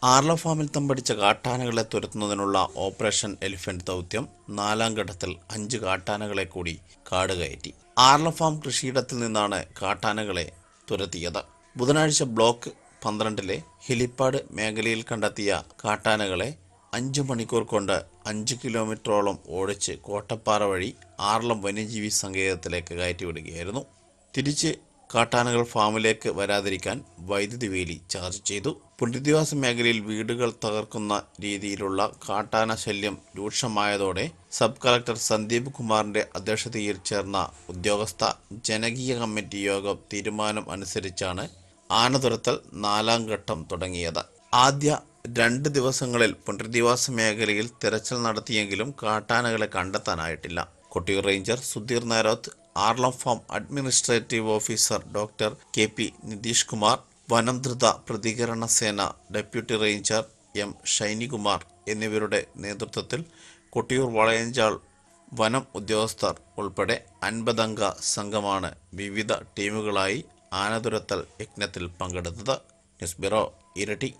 ആർല ഫാമിൽ തമ്പടിച്ച കാട്ടാനകളെ തുരത്തുന്നതിനുള്ള operation elephant ദൗത്യം 4ാം ഘട്ടത്തിൽ 5 കാട്ടാനകളെ കൂടി കാട് കയറ്റി. ആർല ഫാം കൃഷിയിടത്തിൽ നിന്നാണ് കാട്ടാനകളെ തുരത്തിയത്. ബുധനാഴ്ച ബ്ലോക്ക് 12-ലെ ഹെലിപ്പാഡ് മേഖലയിൽ കണ്ടെത്തിയ കാട്ടാനകളെ 5 മണിക്കൂർ കൊണ്ട് 5 കിലോമീറ്ററോളം ഓടിച്ച് കോട്ടപ്പാറ വഴി ആർളം വന്യജീവി സങ്കേതത്തിലേക്ക് കയറ്റിവിടുകയായിരുന്നു. തിരിച്ച് കാട്ടാനകൾ ഫാമിലേക്ക് വരാതിരിക്കാൻ വൈദ്യുതി വേലി ചാർജ് ചെയ്തു. പുനരധിവാസ മേഖലയിൽ വീടുകൾ തകർക്കുന്ന രീതിയിലുള്ള കാട്ടാന ശല്യം രൂക്ഷമായതോടെ സബ് കളക്ടർ സന്ദീപ് കുമാറിന്റെ അധ്യക്ഷതയിൽ ചേർന്ന ഉദ്യോഗസ്ഥ ജനകീയ കമ്മിറ്റി യോഗം തീരുമാനം അനുസരിച്ചാണ് ആന തുരത്തൽ 4ാം ഘട്ടം തുടങ്ങിയത്. ആദ്യ 2 ദിവസങ്ങളിൽ പുനരധിവാസ മേഖലയിൽ തിരച്ചിൽ നടത്തിയെങ്കിലും കാട്ടാനകളെ കണ്ടെത്താനായിട്ടില്ല. Kottiyoor ranger Sudheer Naroth, Aralam farm administrative officer doctor KP Nitheesh Kumar, വനം ദ്രുത പ്രതികരണ സേന ഡെപ്യൂട്ടി റേഞ്ചർ M ഷൈനികുമാർ എന്നിവരുടെ നേതൃത്വത്തിൽ കൊട്ടിയൂർ വളയഞ്ചാൽ വനം ഉദ്യോഗസ്ഥർ ഉൾപ്പെടെ 50 അംഗ സംഘമാണ് വിവിധ ടീമുകളായി ആനതുരത്തൽ യജ്ഞത്തിൽ പങ്കെടുത്തത്. ന്യൂസ് ബ്യൂറോ, ഇരട്ടി.